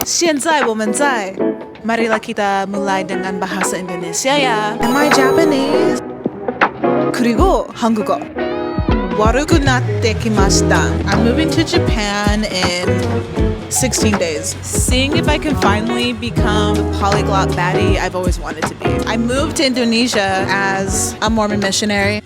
现在我们在 Marilah kita mulai dengan bahasa Indonesia ya. Am I Japanese? 그리고 한국어. 와르고 나tte kimashita. I'm moving to Japan in 16 days. Seeing if I can finally become the polyglot baddie I've always wanted to be. I moved to Indonesia as a Mormon missionary.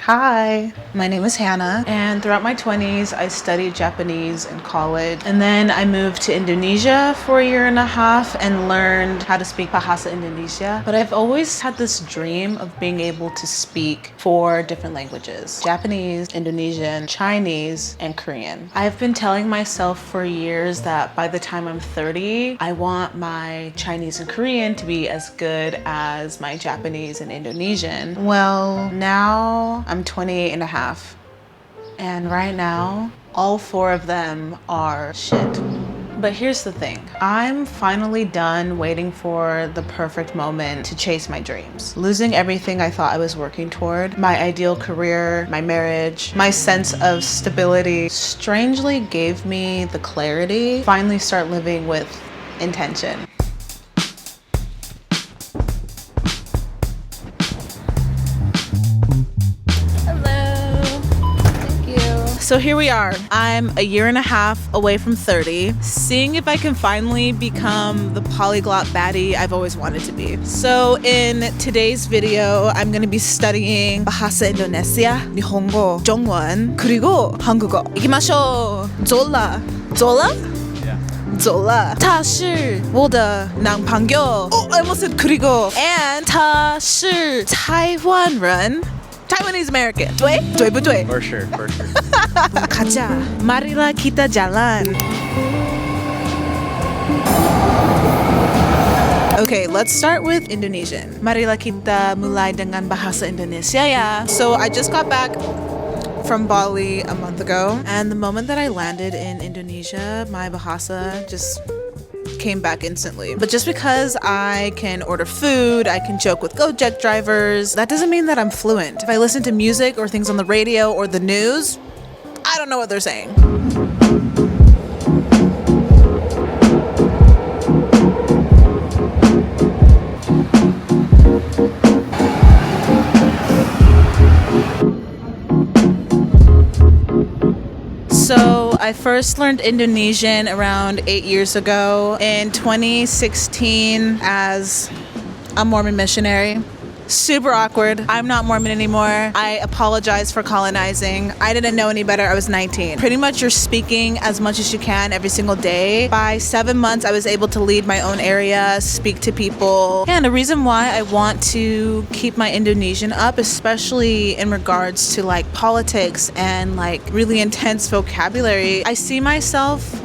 Hi, my name is Hannah, and throughout my 20s, I studied Japanese in college. And then I moved to Indonesia for a year and a half and learned how to speak Bahasa Indonesia. But I've always had this dream of being able to speak 4 different languages: Japanese, Indonesian, Chinese, and Korean. I've been telling myself for years that by the time I'm 30, I want my Chinese and Korean to be as good as my Japanese and Indonesian. Well, now I'm 28 and a half, and right now all 4 of them are shit. But here's the thing, I'm finally done waiting for the perfect moment to chase my dreams. Losing everything I thought I was working toward, my ideal career, my marriage, my sense of stability, strangely gave me the clarity to finally start living with intention. So here we are. I'm a year and a half away from 30, seeing if I can finally become the polyglot baddie I've always wanted to be. So in today's video, I'm going to be studying Bahasa Indonesia, Nihongo, Jongwon, 그리고 한국어. 이기마쇼. Zola. Zola? Yeah. Zola. 他是我的男朋友. Oh, I almost said 그리고. And 他是台湾人. Taiwanese American. 对不对? For sure. 가자. Marilah kita jalan. Okay, let's start with Indonesian. Marilah kita mulai dengan bahasa Indonesia ya. So I just got back from Bali a month ago, and the moment that I landed in Indonesia, my bahasa just came back instantly. But just because I can order food, I can joke with Gojek drivers, that doesn't mean that I'm fluent. If I listen to music or things on the radio or the news, I don't know what they're saying. So I first learned Indonesian around 8 years ago in 2016 as a Mormon missionary. Super awkward. I'm not Mormon anymore. I apologize for colonizing. I didn't know any better. I was 19. Pretty much you're speaking as much as you can every single day. By 7 months, I was able to lead my own area, speak to people. And the reason why I want to keep my Indonesian up, especially in regards to like politics and like really intense vocabulary, I see myself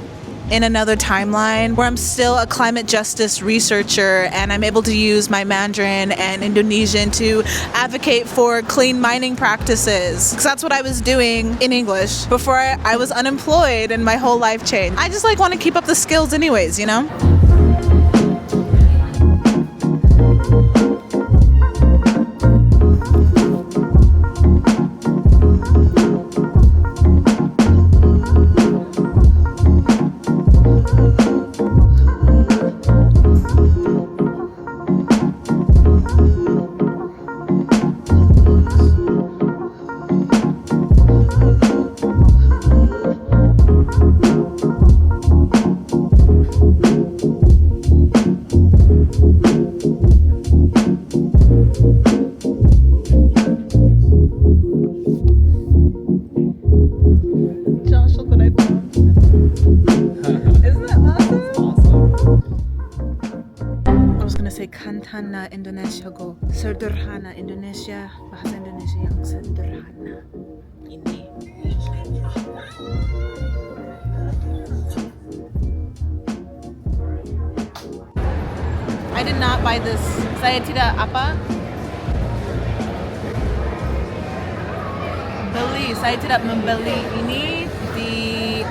in another timeline where I'm still a climate justice researcher and I'm able to use my Mandarin and Indonesian to advocate for clean mining practices. Because that's what I was doing in English before I was unemployed and my whole life changed. I just like want to keep up the skills anyways, you know? Kantanna Indonesiago, sederhana Indonesia, bahasa Indonesia yang sederhana ini. I did not buy this. Saya tidak beli. Saya tidak membeli ini di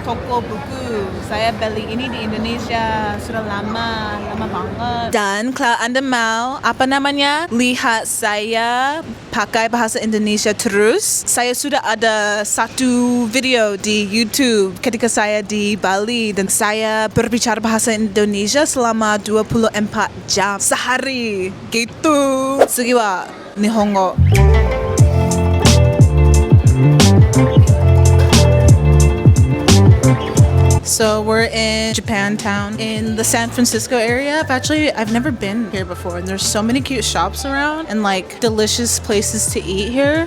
toko buku. Saya beli ini di Indonesia sudah lama banget. Dan kalau Anda mau, apa namanya? Lihat saya pakai bahasa Indonesia terus. Saya sudah ada satu video di YouTube ketika saya di Bali dan saya berbicara bahasa Indonesia selama 24 jam sehari. Gitu. Sugi wa Nihongo. So we're in Japantown in the San Francisco area. I've never been here before, and there's so many cute shops around and like delicious places to eat here.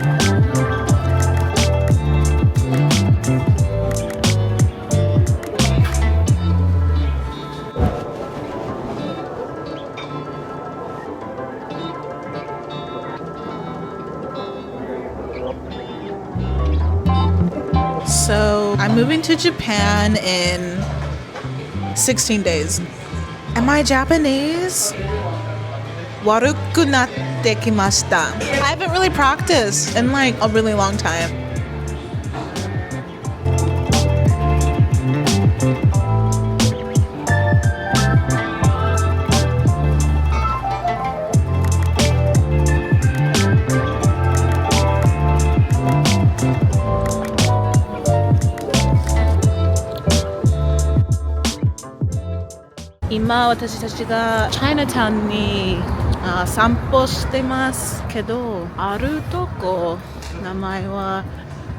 So I'm moving to Japan in 16 days. Am I Japanese? Waruku natte kimashita. I haven't really practiced in like a really long time.今私たちがチャイナタウンに散歩してますけど、あるとこ名前は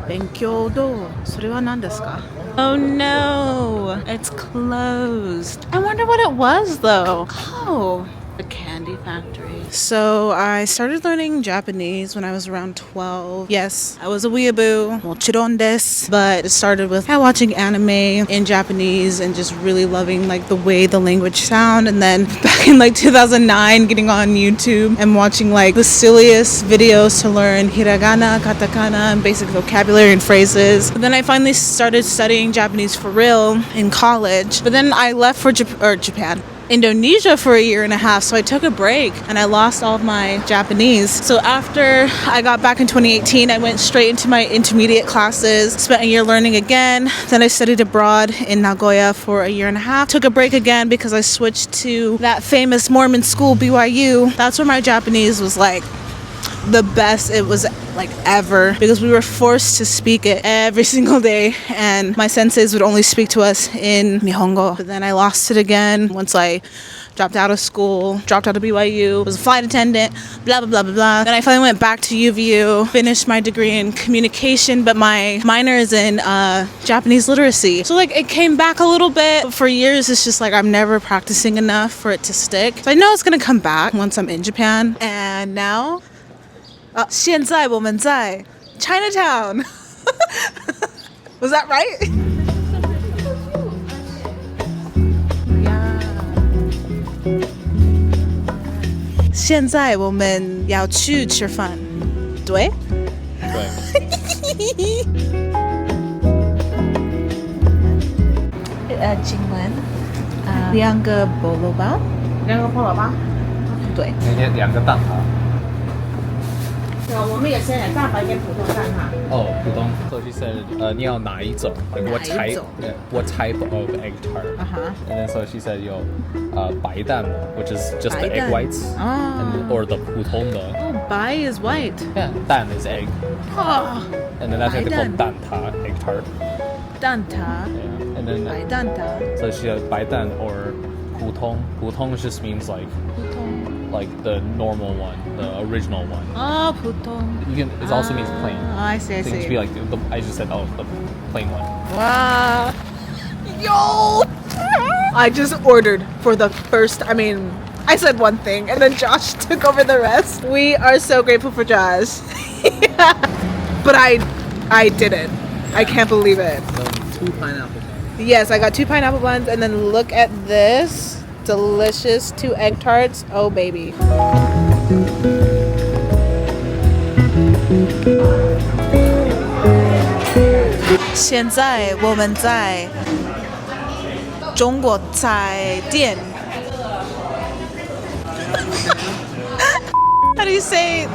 勉強堂。それは何ですか？ Oh no, it's closed. I wonder what it was though. Oh, a candy factory. So I started learning Japanese when I was around 12. Yes, I was a weeaboo, mochiron desu, but it started with watching anime in Japanese and just really loving like the way the language sound. And then back in like 2009, getting on YouTube and watching like the silliest videos to learn hiragana, katakana, and basic vocabulary and phrases. But then I finally started studying Japanese for real in college. But then I left for Indonesia for a year and a half, so I took a break and I lost all of my Japanese. So after I got back in 2018, I went straight into my intermediate classes, spent a year learning again. Then I studied abroad in Nagoya for a year and a half. Took a break again because I switched to that famous Mormon school, BYU. That's where my Japanese was like the best it was like ever, because we were forced to speak it every single day and my senseis would only speak to us in Nihongo. But then I lost it again once I dropped out of school, dropped out of BYU, was a flight attendant, blah blah blah blah blah. Then I finally went back to UVU, finished my degree in communication, but my minor is in Japanese literacy. So like it came back a little bit, but for years it's just like I'm never practicing enough for it to stick. So I know it's gonna come back once I'm in Japan. And now 现在我们在 Chinatown. Was that right? Yeah. 现在我们要去吃饭，对？对。请问两个菠萝包？两个菠萝包？对。两个蛋挞。我们也是蛋挞跟普通蛋挞。Oh, 普通。So she said, 你要哪一种? Like what type of egg tart? And then so she said 有白蛋 which is just the egg whites, or the 普通的. Oh, 白 is white. Yeah, 蛋 is egg. Oh, and then that's what they call 蛋挞, egg tart. 蛋挞. Yeah, and then 白蛋挞. So she said 白蛋 or 普通. 普通 just means like the normal one, the original one. Oh, 普通. It also means plain. Oh, I see. So it should be like I just said, the plain one. Wow. Yo! I just ordered for the first, I said one thing and then Josh took over the rest. We are so grateful for Josh. But I did it. I can't believe it. So 2 pineapple buns. Yes, I got 2 pineapple buns and then look at this. Delicious 2 egg tarts. Oh, baby. 现在我们在中国菜店。How do you say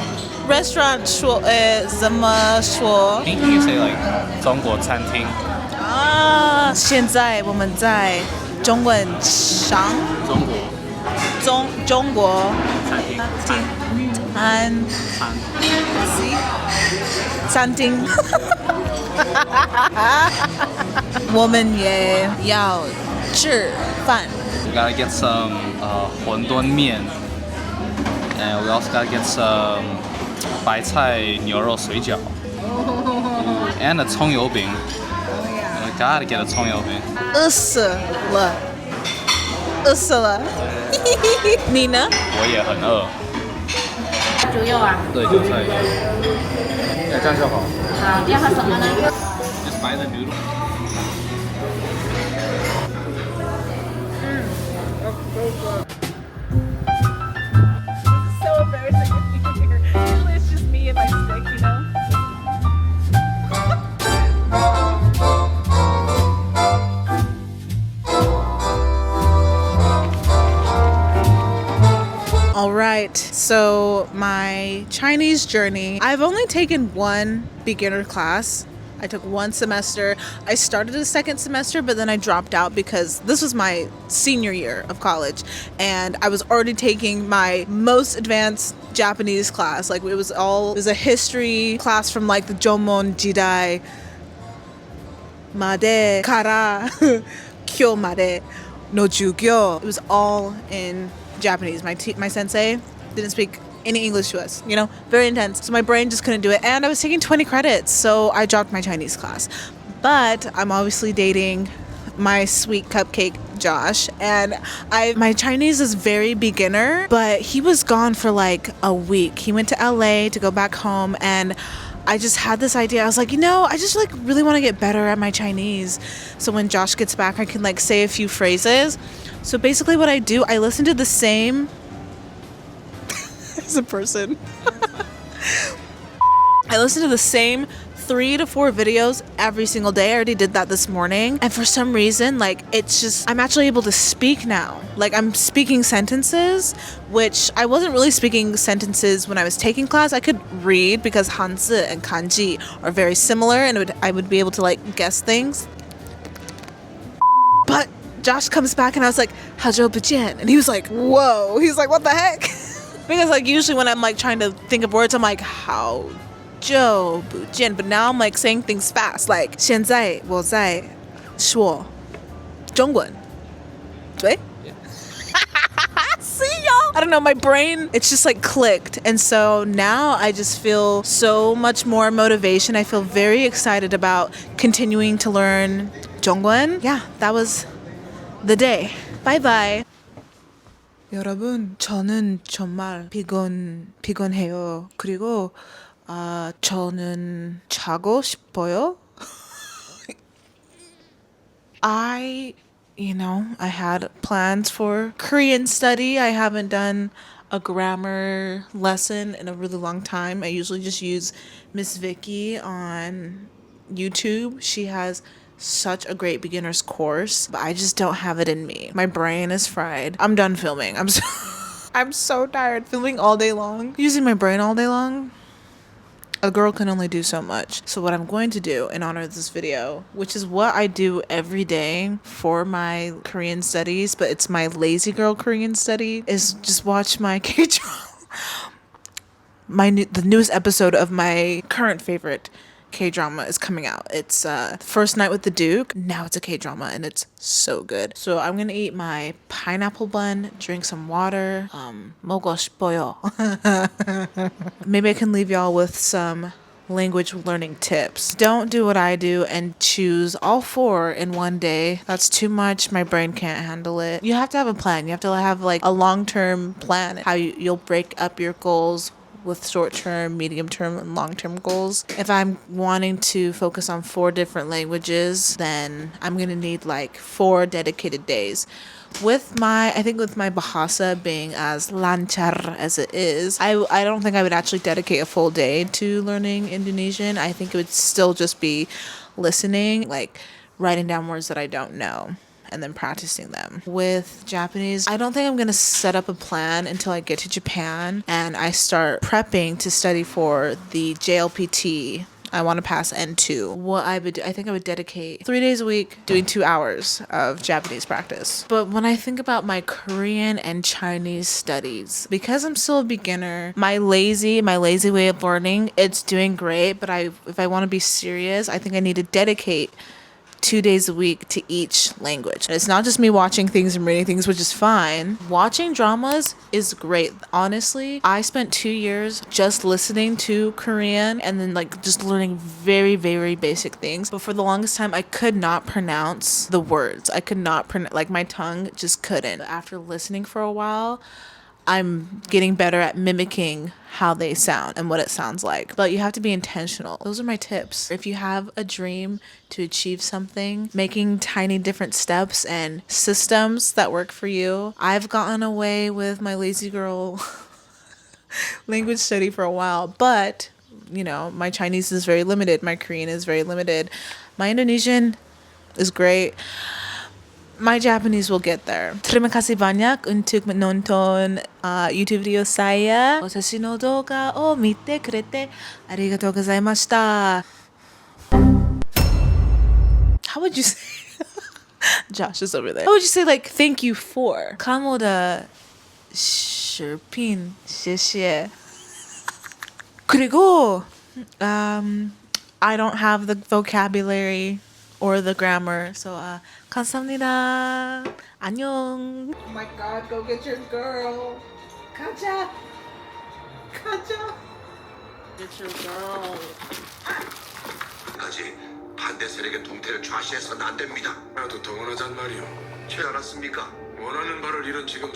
restaurant 说怎么说？ Can you say like 中国餐厅?现在我们在中文商中国餐厅，我们也要吃饭。 We gotta get some 馄饨面 and we also gotta get some 白菜牛肉水饺 and a 葱油饼 we gotta get a 葱油饼饿死了，饿死了。你呢？我也很饿猪肉啊，对韭菜这样就好好，要喝什么呢？ just buy the noodle So embarrassing if you can hear. Usually it's just me and my stick, you know? All right, so my Chinese journey, I've only taken one beginner class. I took one semester. I started a second semester, but then I dropped out because this was my senior year of college and I was already taking my most advanced Japanese class. Like it was a history class from like the Jomon Jidai Made Kara Kyo Made no Jugyo. It was all in Japanese. My sensei didn't speak any English to us, you know, very intense. So my brain just couldn't do it. And I was taking 20 credits, so I dropped my Chinese class. But I'm obviously dating my sweet cupcake Josh, and my Chinese is very beginner, but he was gone for like a week. He went to LA to go back home, and I just had this idea. I was like, you know, I just like really want to get better at my Chinese. So when Josh gets back, I can like say a few phrases. So basically what I do, I listen to the same as a person. I listen to the same 3 to 4 videos every single day. I already did that this morning. And for some reason, like, it's just, I'm actually able to speak now. Like, I'm speaking sentences, which I wasn't really speaking sentences when I was taking class. I could read because Hanzi and Kanji are very similar, and I would be able to, like, guess things. But Josh comes back and I was like, 好久不见. And he was like, whoa. He's like, what the heck? Because, like, usually when I'm, like, trying to think of words, I'm like, 好久不见. But now I'm, like, saying things fast. Like, 现在我在说中文. 对? See, y'all? I don't know, my brain, it's just, like, clicked. And so now I just feel so much more motivation. I feel very excited about continuing to learn Zhongguan. Yeah, that was the day. Bye-bye. 여러분, 저는 정말 피곤해요. 그리고 저는 자고 싶어요. I had plans for Korean study. I haven't done a grammar lesson in a really long time. I usually just use Miss Vicky on YouTube. She has such a great beginner's course, but I just don't have it in me. My brain is fried. I'm done filming. I'm so tired filming all day long. Using my brain all day long. A girl can only do so much. So what I'm going to do in honor of this video, which is what I do every day for my Korean studies, but it's my lazy girl Korean study, is just watch my K-drama. The newest episode of my current favorite K-drama is coming out. It's First Night with the Duke. Now it's a K-drama and it's so good. So I'm gonna eat my pineapple bun, drink some water. 먹고 싶어요. Maybe I can leave y'all with some language learning tips. Don't do what I do and choose all 4 in one day. That's too much. My brain can't handle it. You have to have a plan. You have to have like a long-term plan. How you'll break up your goals with short-term, medium-term, and long-term goals. If I'm wanting to focus on 4 different languages, then I'm gonna need like 4 dedicated days. With my Bahasa being as lancar as it is, I don't think I would actually dedicate a full day to learning Indonesian. I think it would still just be listening, like writing down words that I don't know, and then practicing them. With Japanese, I don't think I'm gonna set up a plan until I get to Japan and I start prepping to study for the JLPT I want to pass N2. What I would do, I think I would dedicate 3 days a week doing 2 hours of Japanese practice. But when I think about my Korean and Chinese studies, because I'm still a beginner, my lazy way of learning, it's doing great. But if I want to be serious, I think I need to dedicate 2 days a week to each language. And it's not just me watching things and reading things, which is fine. Watching dramas is great. Honestly, I spent 2 years just listening to Korean and then like just learning very, very basic things. But for the longest time, I could not pronounce the words. I could not pronounce, like my tongue just couldn't. After listening for a while, I'm getting better at mimicking how they sound and what it sounds like. But you have to be intentional. Those are my tips. If you have a dream to achieve something, making tiny different steps and systems that work for you. I've gotten away with my lazy girl language study for a while, but you know, my Chinese is very limited. My Korean is very limited. My Indonesian is great. My Japanese will get there. Terima kasih banyak untuk menonton YouTube video saya. Watashi no douga o mite kurete arigatou gozaimashita. How would you say? Josh is over there. How would you say like thank you for? 看我的视频谢谢. 그리고 I don't have the vocabulary or the grammar. So 감사합니다. 안녕. Oh my god, go get your girl. 가자. 가자. Get your girl. 까지 반대 세력의 동태를 좌시해서는 안 됩니다. 나도 동원하잔 말이오. 채 알았습니까? 원하는 바를 이룬 지금